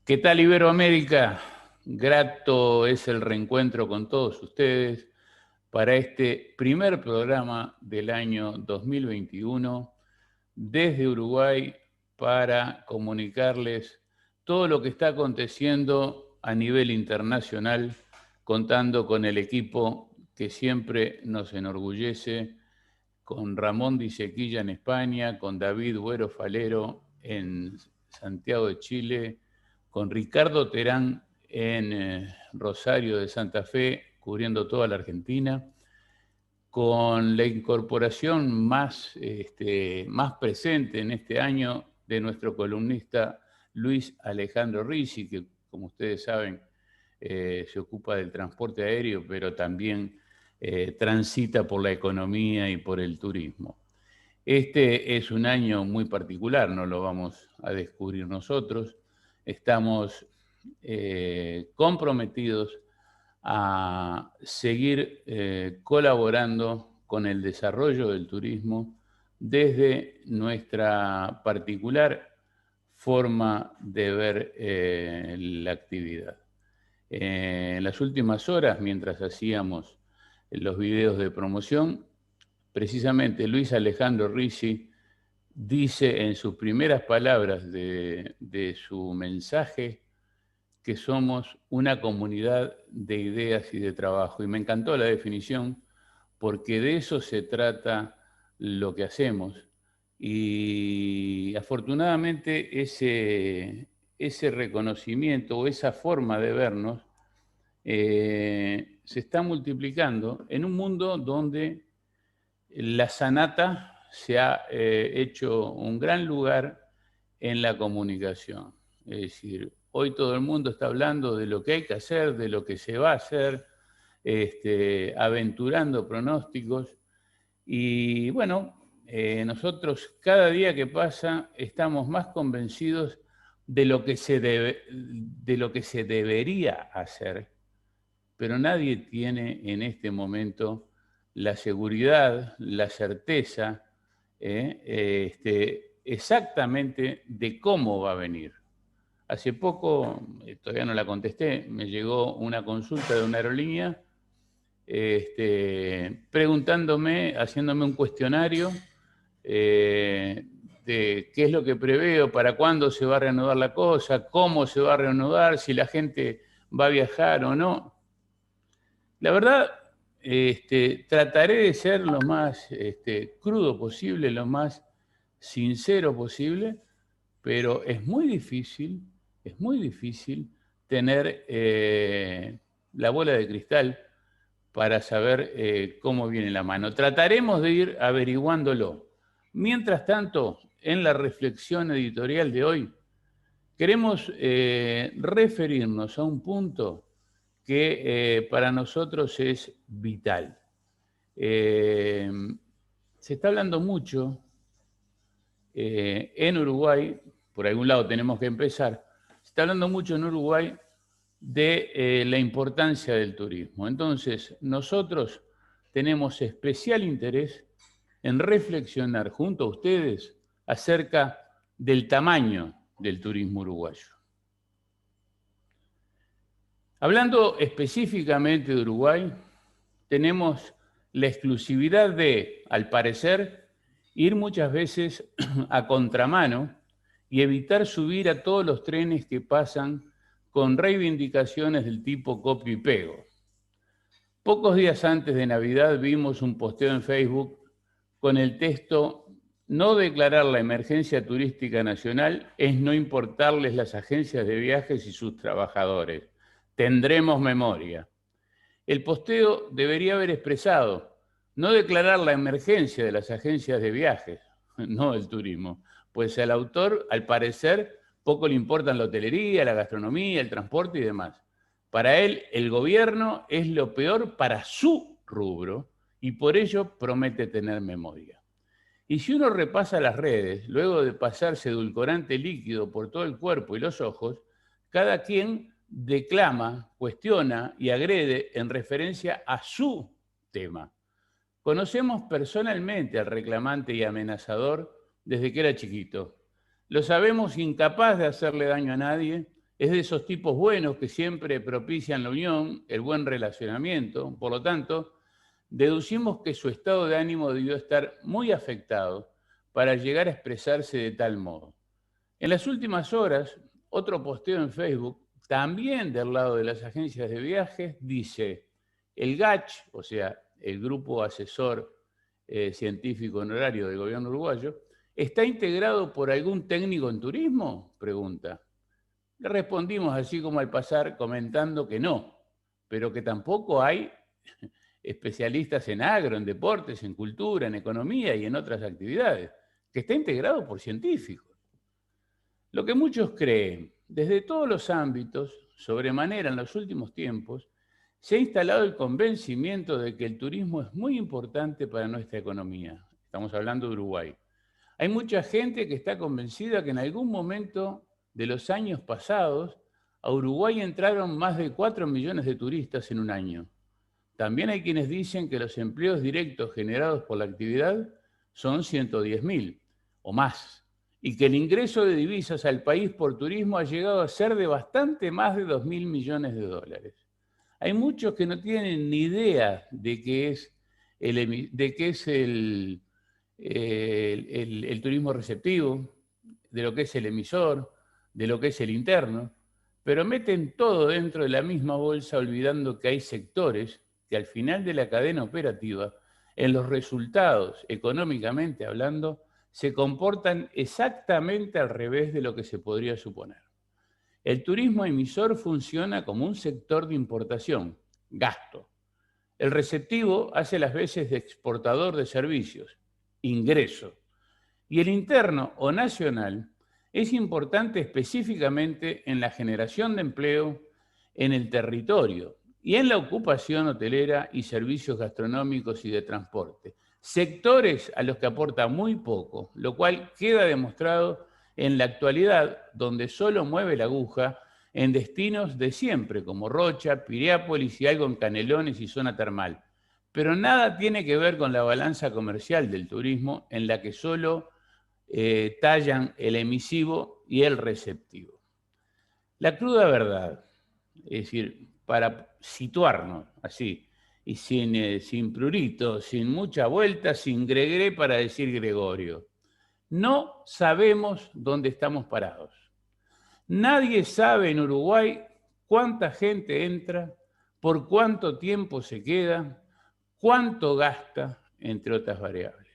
¿Qué tal, Iberoamérica? Grato es el reencuentro con todos ustedes para este primer programa del año 2021 desde Uruguay para comunicarles todo lo que está aconteciendo a nivel internacional, contando con el equipo que siempre nos enorgullece, con Ramón Di Sequilla en España, con David Güero Falero en Santiago de Chile, con Ricardo Terán en Rosario de Santa Fe, cubriendo toda la Argentina, con la incorporación más presente en este año de nuestro columnista Luis Alejandro Ricci, que como ustedes saben se ocupa del transporte aéreo, pero también transita por la economía y por el turismo. Este es un año muy particular, no lo vamos a descubrir nosotros. Estamos comprometidos a seguir colaborando con el desarrollo del turismo desde nuestra particular forma de ver la actividad. En las últimas horas, mientras hacíamos los videos de promoción, precisamente Luis Alejandro Ricci dice en sus primeras palabras de su mensaje que somos una comunidad de ideas y de trabajo. Y me encantó la definición porque de eso se trata lo que hacemos. Y afortunadamente ese reconocimiento o esa forma de vernos se está multiplicando en un mundo donde la sanata se ha hecho un gran lugar en la comunicación. Es decir, hoy todo el mundo está hablando de lo que hay que hacer, de lo que se va a hacer, aventurando pronósticos. Y bueno, nosotros cada día que pasa estamos más convencidos de lo que de lo que se debería hacer, pero nadie tiene en este momento la seguridad, la certeza exactamente de cómo va a venir. Hace poco, todavía no la contesté, me llegó una consulta de una aerolínea preguntándome, haciéndome un cuestionario de qué es lo que preveo, para cuándo se va a reanudar la cosa, cómo se va a reanudar, si la gente va a viajar o no. La verdad, trataré de ser lo más crudo posible, lo más sincero posible, pero es muy difícil tener la bola de cristal para saber cómo viene la mano. Trataremos de ir averiguándolo. Mientras tanto, en la reflexión editorial de hoy, queremos referirnos a un punto que para nosotros es vital. Se está hablando mucho en Uruguay, por algún lado tenemos que empezar, se está hablando mucho en Uruguay de la importancia del turismo. Entonces, nosotros tenemos especial interés en reflexionar junto a ustedes acerca del tamaño del turismo uruguayo. Hablando específicamente de Uruguay, tenemos la exclusividad de, al parecer, ir muchas veces a contramano y evitar subir a todos los trenes que pasan con reivindicaciones del tipo copio y pego. Pocos días antes de Navidad vimos un posteo en Facebook con el texto: no declarar la emergencia turística nacional es no importarles las agencias de viajes y sus trabajadores. Tendremos memoria. El posteo debería haber expresado: no declarar la emergencia de las agencias de viajes, no del turismo, pues al autor, al parecer, poco le importan la hotelería, la gastronomía, el transporte y demás. Para él, el gobierno es lo peor para su rubro y por ello promete tener memoria. Y si uno repasa las redes, luego de pasarse edulcorante líquido por todo el cuerpo y los ojos, cada quien declama, cuestiona y agrede en referencia a su tema. Conocemos personalmente al reclamante y amenazador desde que era chiquito. Lo sabemos incapaz de hacerle daño a nadie Es de esos tipos buenos que siempre propician la unión, el buen relacionamiento. Por lo tanto, deducimos que su estado de ánimo debió estar muy afectado para llegar a expresarse de tal modo. En las últimas horas, otro posteo en Facebook, también del lado de las agencias de viajes, dice: el GACH, o sea, el Grupo Asesor Científico Honorario del Gobierno uruguayo, ¿está integrado por algún técnico en turismo?, pregunta. Le respondimos así como al pasar, comentando que no, pero que tampoco hay especialistas en agro, en deportes, en cultura, en economía y en otras actividades, que está integrado por científicos. Lo que muchos creen, desde todos los ámbitos, sobremanera en los últimos tiempos, se ha instalado el convencimiento de que el turismo es muy importante para nuestra economía. Estamos hablando de Uruguay. Hay mucha gente que está convencida que en algún momento de los años pasados a Uruguay entraron más de 4 millones de turistas en un año. También hay quienes dicen que los empleos directos generados por la actividad son 110.000 o más, y que el ingreso de divisas al país por turismo ha llegado a ser de bastante más de 2.000 millones de dólares. Hay muchos que no tienen ni idea de qué es el turismo receptivo, de lo que es el emisor, de lo que es el interno, pero meten todo dentro de la misma bolsa, olvidando que hay sectores que al final de la cadena operativa, en los resultados, económicamente hablando, se comportan exactamente al revés de lo que se podría suponer. El turismo emisor funciona como un sector de importación, gasto. El receptivo hace las veces de exportador de servicios, ingreso. Y el interno o nacional es importante específicamente en la generación de empleo en el territorio y en la ocupación hotelera y servicios gastronómicos y de transporte. Sectores a los que aporta muy poco, lo cual queda demostrado en la actualidad, donde solo mueve la aguja en destinos de siempre, como Rocha, Piriápolis y algo en Canelones y zona termal. Pero nada tiene que ver con la balanza comercial del turismo, en la que solo tallan el emisivo y el receptivo. La cruda verdad, es decir, para situarnos así, y sin prurito, sin mucha vuelta, sin gregre para decir Gregorio, no sabemos dónde estamos parados. Nadie sabe en Uruguay cuánta gente entra, por cuánto tiempo se queda, cuánto gasta, entre otras variables.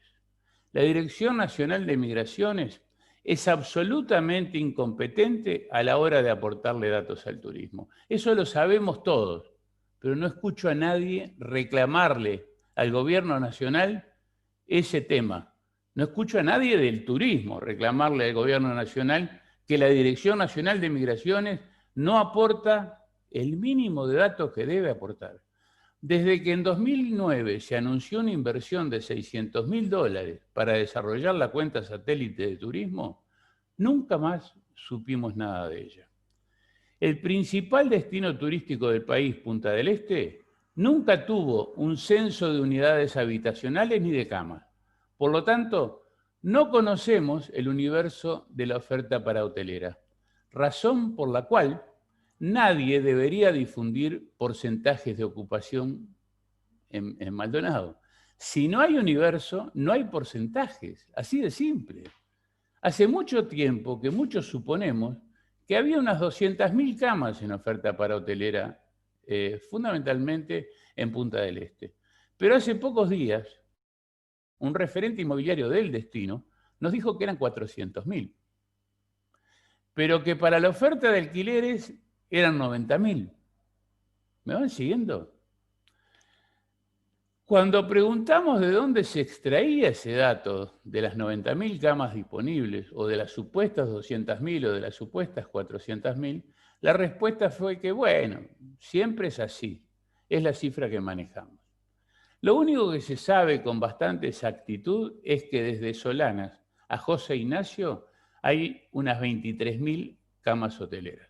La Dirección Nacional de Migraciones es absolutamente incompetente a la hora de aportarle datos al turismo. Eso lo sabemos todos, pero no escucho a nadie reclamarle al gobierno nacional ese tema. No escucho a nadie del turismo reclamarle al gobierno nacional que la Dirección Nacional de Migraciones no aporta el mínimo de datos que debe aportar. Desde que en 2009 se anunció una inversión de $600.000 para desarrollar la cuenta satélite de turismo, nunca más supimos nada de ella. El principal destino turístico del país, Punta del Este, nunca tuvo un censo de unidades habitacionales ni de camas. Por lo tanto, no conocemos el universo de la oferta para hotelera, razón por la cual nadie debería difundir porcentajes de ocupación en Maldonado. Si no hay universo, no hay porcentajes, así de simple. Hace mucho tiempo que muchos suponemos que había unas 200.000 camas en oferta para hotelera, fundamentalmente en Punta del Este. Pero hace pocos días, un referente inmobiliario del destino nos dijo que eran 400.000, pero que para la oferta de alquileres eran 90.000. ¿Me van siguiendo? Cuando preguntamos de dónde se extraía ese dato de las 90.000 camas disponibles o de las supuestas 200.000 o de las supuestas 400.000, la respuesta fue que, bueno, siempre es así, es la cifra que manejamos. Lo único que se sabe con bastante exactitud es que desde Solanas a José Ignacio hay unas 23.000 camas hoteleras.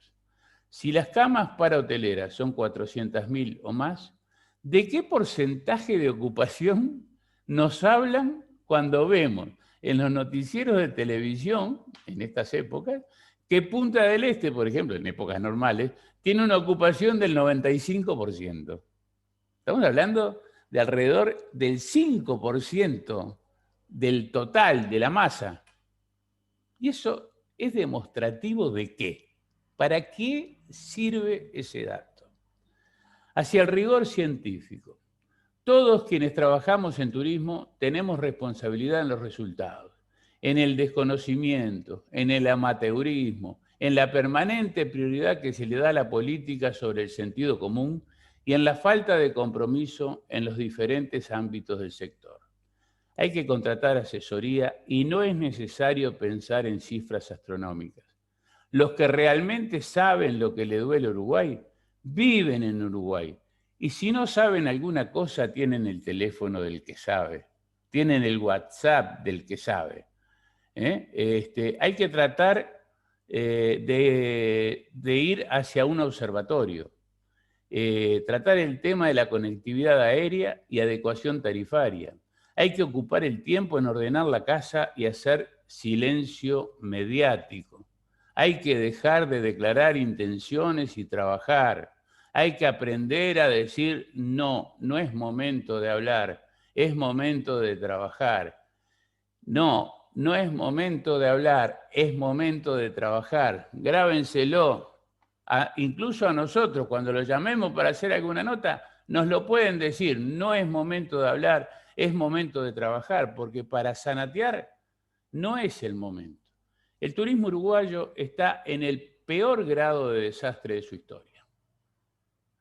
Si las camas para hoteleras son 400.000 o más, ¿de qué porcentaje de ocupación nos hablan cuando vemos en los noticieros de televisión, en estas épocas, que Punta del Este, por ejemplo, en épocas normales, tiene una ocupación del 95%. Estamos hablando de alrededor del 5% del total de la masa. ¿Y eso es demostrativo de qué? ¿Para qué sirve ese dato? Hacia el rigor científico. Todos quienes trabajamos en turismo tenemos responsabilidad en los resultados, en el desconocimiento, en el amateurismo, en la permanente prioridad que se le da a la política sobre el sentido común y en la falta de compromiso en los diferentes ámbitos del sector. Hay que contratar asesoría y no es necesario pensar en cifras astronómicas. Los que realmente saben lo que le duele a Uruguay, viven en Uruguay. Y si no saben alguna cosa, tienen el teléfono del que sabe, tienen el WhatsApp del que sabe. Hay que tratar de ir hacia un observatorio, tratar el tema de la conectividad aérea y adecuación tarifaria. Hay que ocupar el tiempo en ordenar la casa y hacer silencio mediático. Hay que dejar de declarar intenciones y trabajar. Hay que aprender a decir no, no es momento de hablar, es momento de trabajar. No, no es momento de hablar, es momento de trabajar. Grábenselo. Incluso a nosotros, cuando los llamemos para hacer alguna nota, nos lo pueden decir. No es momento de hablar, es momento de trabajar, porque para zanatear no es el momento. El turismo uruguayo está en el peor grado de desastre de su historia.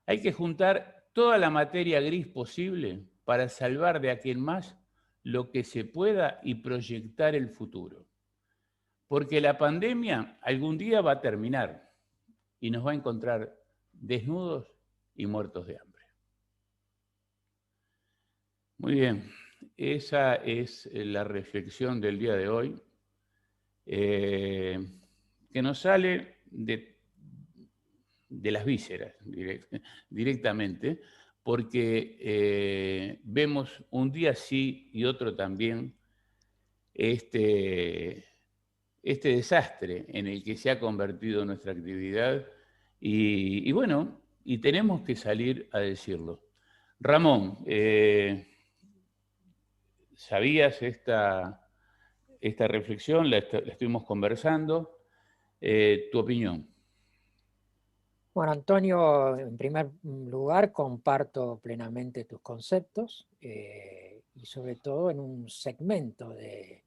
Hay que juntar toda la materia gris posible para salvar de a quien más lo que se pueda y proyectar el futuro. Porque la pandemia algún día va a terminar y nos va a encontrar desnudos y muertos de hambre. Muy bien, esa es la reflexión del día de hoy, que nos sale de las vísceras directamente, porque vemos un día sí y otro también este desastre en el que se ha convertido nuestra actividad y bueno, y tenemos que salir a decirlo. Ramón, ¿sabías esta reflexión? La estuvimos conversando. ¿Tu opinión? Bueno, Antonio, en primer lugar, comparto plenamente tus conceptos y sobre todo en un segmento de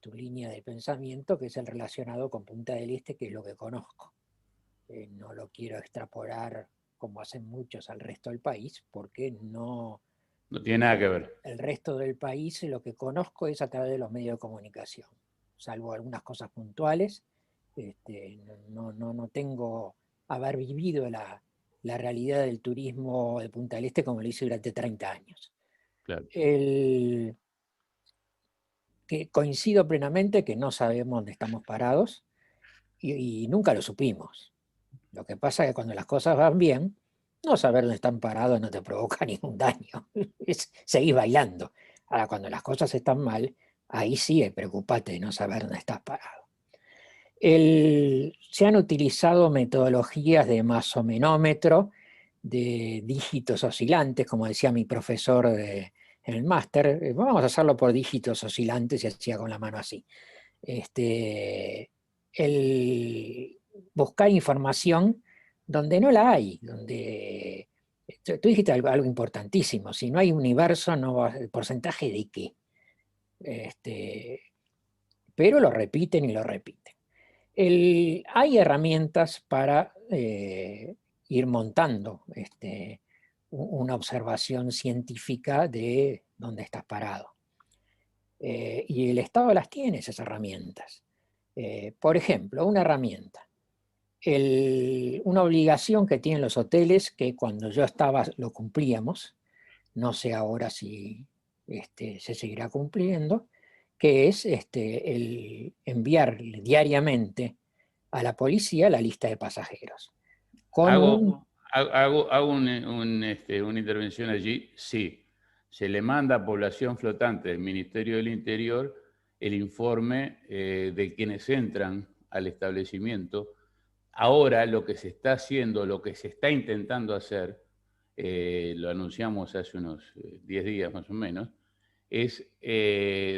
tu línea de pensamiento que es el relacionado con Punta del Este, que es lo que conozco. No lo quiero extrapolar como hacen muchos al resto del país, porque no... No tiene nada que ver. El resto del país lo que conozco es a través de los medios de comunicación, salvo algunas cosas puntuales. No tengo haber vivido la realidad del turismo de Punta del Este como lo hice durante 30 años. Claro. Que coincido plenamente que no sabemos dónde estamos parados y nunca lo supimos. Lo que pasa es que cuando las cosas van bien, no saber dónde están parados no te provoca ningún daño. Seguís bailando. Ahora, cuando las cosas están mal, ahí sí preocupate de no saber dónde estás parado. Se han utilizado metodologías de masomenómetro, de dígitos oscilantes, como decía mi profesor en el máster. Vamos a hacerlo por dígitos oscilantes y hacía con la mano así. El buscar información donde no la hay, donde tú dijiste algo importantísimo, si no hay universo, no va, ¿el porcentaje de qué? Pero lo repiten y lo repiten. Hay herramientas para ir montando una observación científica de dónde estás parado. Y el Estado las tiene, esas herramientas. Por ejemplo, una herramienta, una obligación que tienen los hoteles, que cuando yo estaba lo cumplíamos, no sé ahora si se seguirá cumpliendo, que es el enviar diariamente a la policía la lista de pasajeros. Hago una intervención allí, sí. Se le manda a población flotante del Ministerio del Interior el informe de quienes entran al establecimiento. Ahora lo que se está haciendo, lo que se está intentando hacer, lo anunciamos hace unos 10 días más o menos, es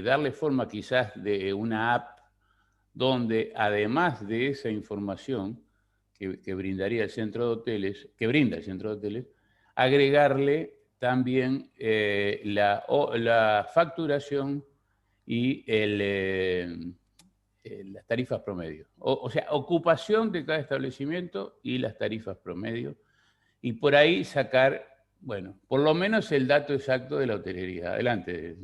darle forma quizás de una app donde además de esa información que brindaría el centro de hoteles, que brinda el centro de hoteles, agregarle también la facturación y las tarifas promedio. O sea, ocupación de cada establecimiento y las tarifas promedio. Y por ahí sacar, bueno, por lo menos el dato exacto de la hotelería. Adelante,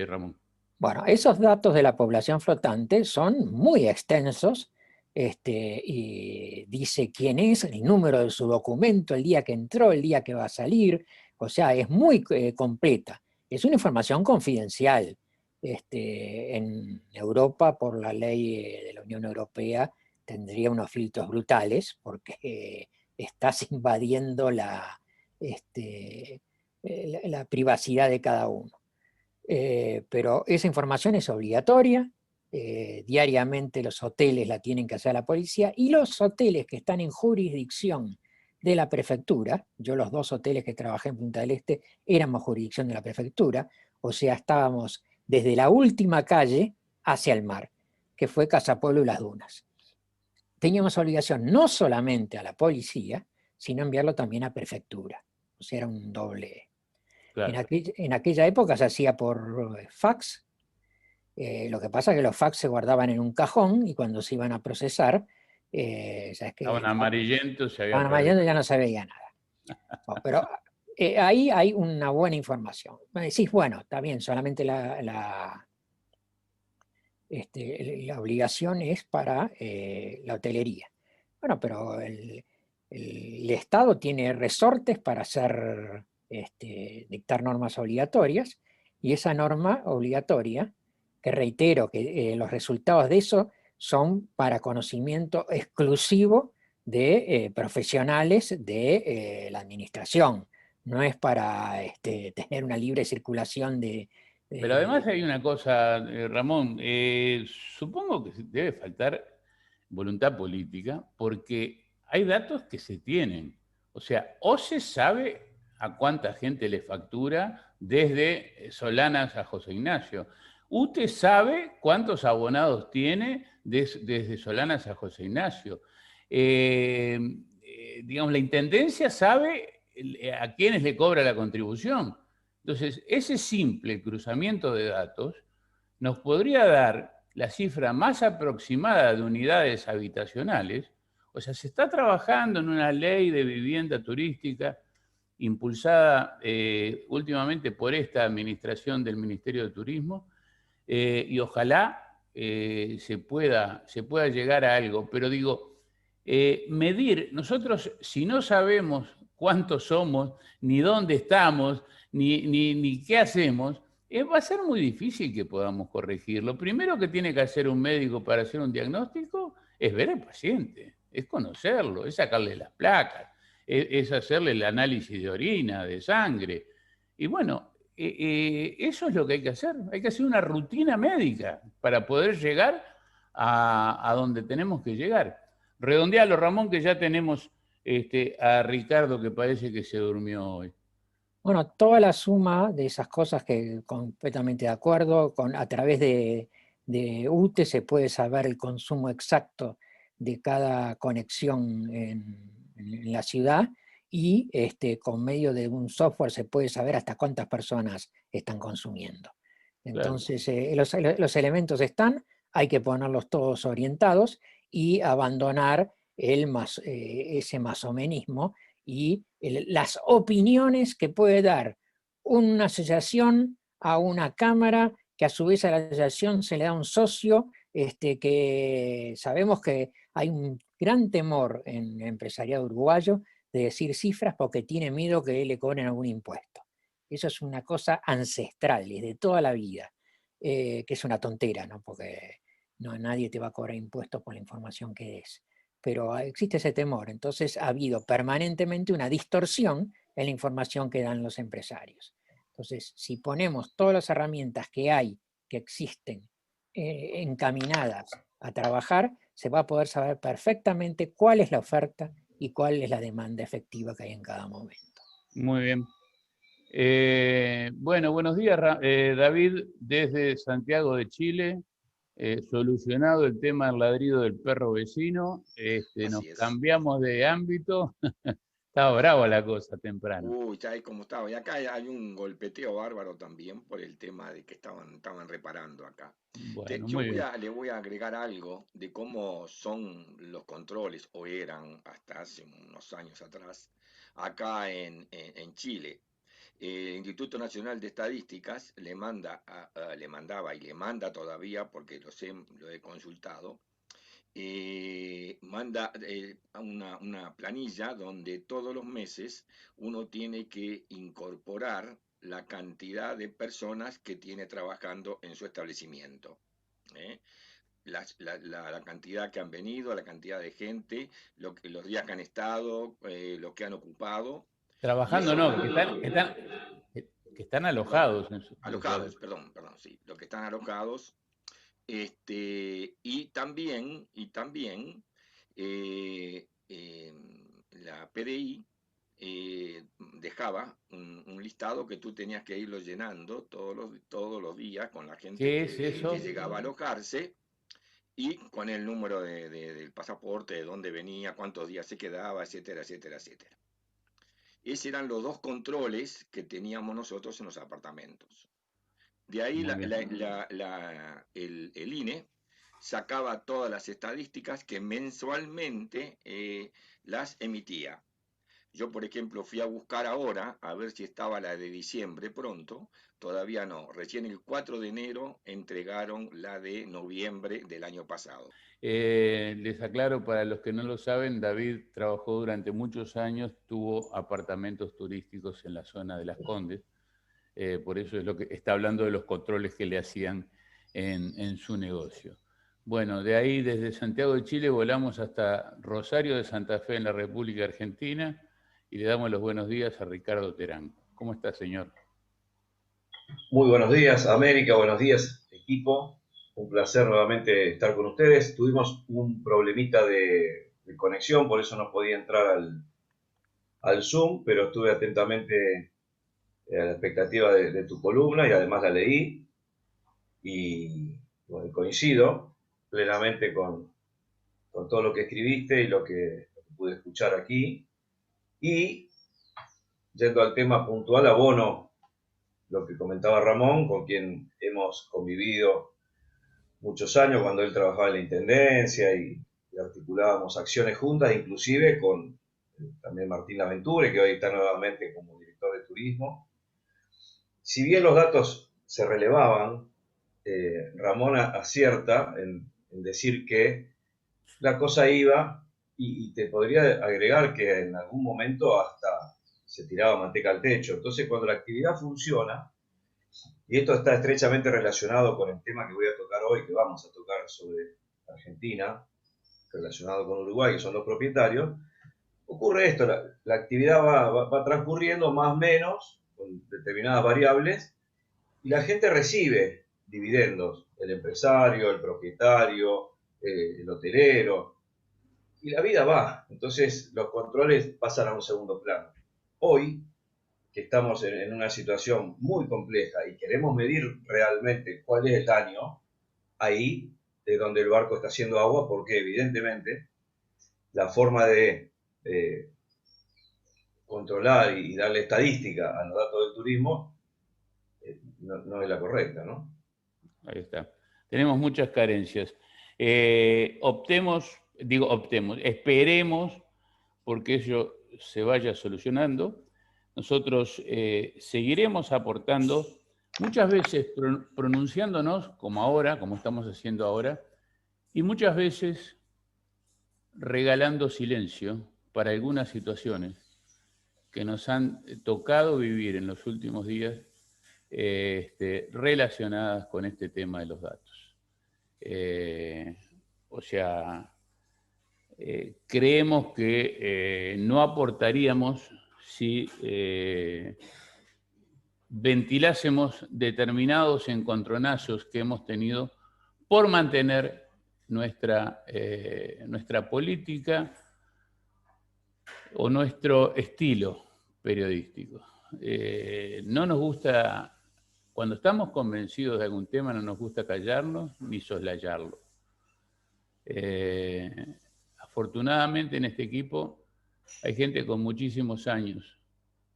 Ramón. Bueno, esos datos de la población flotante son muy extensos, y dice quién es, el número de su documento, el día que entró, el día que va a salir, o sea, es muy completa. Es una información confidencial. En Europa, por la ley de la Unión Europea, tendría unos filtros brutales porque estás invadiendo la privacidad de cada uno. Pero esa información es obligatoria. Diariamente los hoteles la tienen que hacer la policía, y los hoteles que están en jurisdicción de la prefectura, yo los 2 hoteles que trabajé en Punta del Este éramos jurisdicción de la prefectura, o sea, estábamos desde la última calle hacia el mar, que fue Casa Pueblo y Las Dunas. Teníamos obligación no solamente a la policía, sino enviarlo también a prefectura, o sea, era un doble. Claro. En aquella época se hacía por fax. Lo que pasa es que los fax se guardaban en un cajón, y cuando se iban a procesar, sabes que Estaban amarillentos, se había estaban perdido. amarillando y ya no se veía nada. No, pero ahí hay una buena información. Me decís, bueno, está bien, solamente la obligación es para la hotelería. Bueno, pero el Estado tiene resortes para dictar normas obligatorias, y esa norma obligatoria, que reitero que los resultados de eso son para conocimiento exclusivo de profesionales de la administración, no es para tener una libre circulación Pero además de hay una cosa, Ramón, supongo que debe faltar voluntad política porque hay datos que se tienen. O sea, o se sabe a cuánta gente le factura desde Solanas a José Ignacio. Usted sabe cuántos abonados tiene desde Solanas a José Ignacio. Digamos, la Intendencia sabe a quiénes le cobra la contribución. Entonces, ese simple cruzamiento de datos nos podría dar la cifra más aproximada de unidades habitacionales. O sea, se está trabajando en una ley de vivienda turística impulsada últimamente por esta administración del Ministerio de Turismo, y ojalá se pueda llegar a algo. Pero digo, medir, nosotros si no sabemos cuántos somos, ni dónde estamos, ni qué hacemos, va a ser muy difícil que podamos corregir. Lo primero que tiene que hacer un médico para hacer un diagnóstico es ver al paciente, es conocerlo, es sacarle las placas, es hacerle el análisis de orina, de sangre. Y bueno, eso es lo que hay que hacer. Hay que hacer una rutina médica para poder llegar a donde tenemos que llegar. Redondealo, Ramón, que ya tenemos a Ricardo, que parece que se durmió hoy. Bueno, toda la suma de esas cosas, que completamente de acuerdo, a través de UTE se puede saber el consumo exacto de cada conexión en la ciudad, y con medio de un software se puede saber hasta cuántas personas están consumiendo. Claro. Entonces, los elementos están, hay que ponerlos todos orientados y abandonar ese masomenismo y las opiniones que puede dar una asociación a una cámara, que a su vez a la asociación se le da un socio, que sabemos que hay un gran temor en el empresariado uruguayo de decir cifras porque tiene miedo que le cobren algún impuesto. Eso es una cosa ancestral, es de toda la vida, que es una tontera, ¿no? Porque nadie te va a cobrar impuestos por la información que des. Pero existe ese temor. Entonces ha habido permanentemente una distorsión en la información que dan los empresarios. Entonces, si ponemos todas las herramientas que hay, que existen, encaminadas a trabajar, se va a poder saber perfectamente cuál es la oferta y cuál es la demanda efectiva que hay en cada momento. Muy bien. Bueno, buenos días, David, desde Santiago de Chile. Solucionado el tema del ladrido del perro vecino, nos Así es. cambiamos de ámbito. Estaba brava la cosa temprano. Uy, ya es como estaba. Y acá hay un golpeteo bárbaro también por el tema de que estaban reparando acá. Bueno, Yo muy bien. le voy a agregar algo de cómo son los controles, o eran hasta hace unos años atrás, acá en Chile. El Instituto Nacional de Estadísticas le mandaba y le manda todavía, porque lo he consultado, manda una planilla donde todos los meses uno tiene que incorporar la cantidad de personas que tiene trabajando en su establecimiento. ¿eh? La cantidad que han venido, la cantidad de gente, los días que han estado, lo que han ocupado. Y Trabajando eso, no, que están perdón, alojados en sus alojados, lugares. perdón, sí, los que están alojados. Y también la PDI dejaba un listado que tú tenías que irlo llenando todos los días con la gente ¿Qué es eso? que llegaba a alojarse y con el número del pasaporte, de dónde venía, cuántos días se quedaba, etcétera, etcétera, etcétera. Esos eran los dos controles que teníamos nosotros en los apartamentos. De ahí Muy bien. el INE sacaba todas las estadísticas que mensualmente las emitía. Yo, por ejemplo, fui a buscar ahora, a ver si estaba la de diciembre pronto. Todavía no. Recién el 4 de enero entregaron la de noviembre del año pasado. Les aclaro para los que no lo saben, David trabajó durante muchos años, tuvo apartamentos turísticos en la zona de Las Condes. Por eso es lo que está hablando de los controles que le hacían en su negocio. Bueno, de ahí desde Santiago de Chile volamos hasta Rosario de Santa Fe en la República Argentina y le damos los buenos días a Ricardo Terán. ¿Cómo está, señor? Muy buenos días, América, buenos días, equipo. Un placer nuevamente estar con ustedes. Tuvimos un problemita de conexión, por eso no podía entrar al Zoom, pero estuve atentamente a la expectativa de tu columna y además la leí y bueno, coincido plenamente con todo lo que escribiste y lo que pude escuchar aquí. Y yendo al tema puntual, abono lo que comentaba Ramón, con quien hemos convivido muchos años cuando él trabajaba en la Intendencia y articulábamos acciones juntas, inclusive con también Martín Laventure, que hoy está nuevamente como director de turismo. Si bien los datos se relevaban, Ramón acierta en decir que la cosa iba, y te podría agregar que en algún momento hasta se tiraba manteca al techo. Entonces, cuando la actividad funciona, y esto está estrechamente relacionado con el tema que voy a tocar hoy, que vamos a tocar sobre Argentina, relacionado con Uruguay, que son los propietarios, ocurre esto, la actividad va transcurriendo más o menos, con determinadas variables, y la gente recibe dividendos, el empresario, el propietario, el hotelero, y la vida va. Entonces los controles pasan a un segundo plano. Hoy, que estamos en una situación muy compleja y queremos medir realmente cuál es el daño, ahí es donde el barco está haciendo agua, porque evidentemente la forma de controlar y darle estadística a los datos del turismo no es la correcta, ¿no? Ahí está. Tenemos muchas carencias. Esperemos porque ello se vaya solucionando. Nosotros seguiremos aportando, muchas veces pronunciándonos como ahora, como estamos haciendo ahora, y muchas veces regalando silencio para algunas situaciones que nos han tocado vivir en los últimos días relacionadas con este tema de los datos. Creemos que no aportaríamos si ventilásemos determinados encontronazos que hemos tenido por mantener nuestra política o nuestro estilo periodístico. No nos gusta, cuando estamos convencidos de algún tema, no nos gusta callarnos ni soslayarlo. Afortunadamente en este equipo hay gente con muchísimos años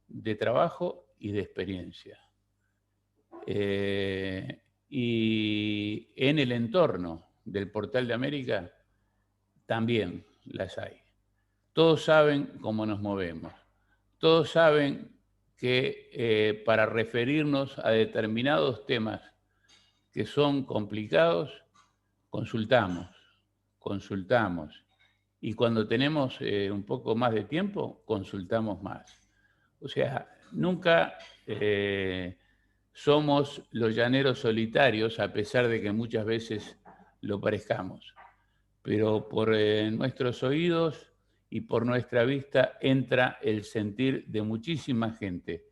de trabajo y de experiencia. Y en el entorno del Portal de América también las hay. Todos saben cómo nos movemos. Todos saben que para referirnos a determinados temas que son complicados, consultamos. Y cuando tenemos un poco más de tiempo, consultamos más. O sea, nunca somos los llaneros solitarios, a pesar de que muchas veces lo parezcamos. Pero por nuestros oídos y por nuestra vista entra el sentir de muchísima gente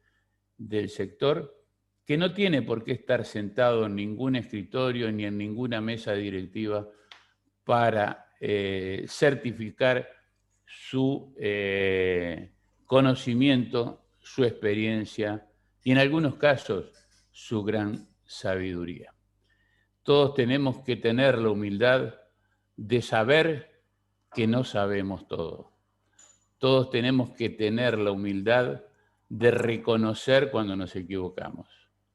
del sector que no tiene por qué estar sentado en ningún escritorio ni en ninguna mesa directiva para certificar su conocimiento, su experiencia y en algunos casos su gran sabiduría. Todos tenemos que tener la humildad de saber que no sabemos todo. Todos tenemos que tener la humildad de reconocer cuando nos equivocamos.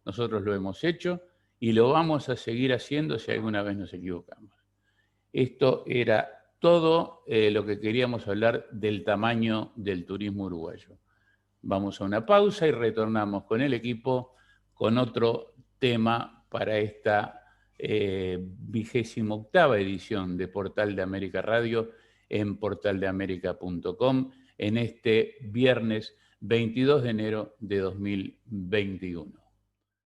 Nosotros lo hemos hecho y lo vamos a seguir haciendo si alguna vez nos equivocamos. Esto era todo lo que queríamos hablar del tamaño del turismo uruguayo. Vamos a una pausa y retornamos con el equipo con otro tema para esta 28ª edición de Portal de América Radio en portaldeamerica.com en este viernes 22 de enero de 2021.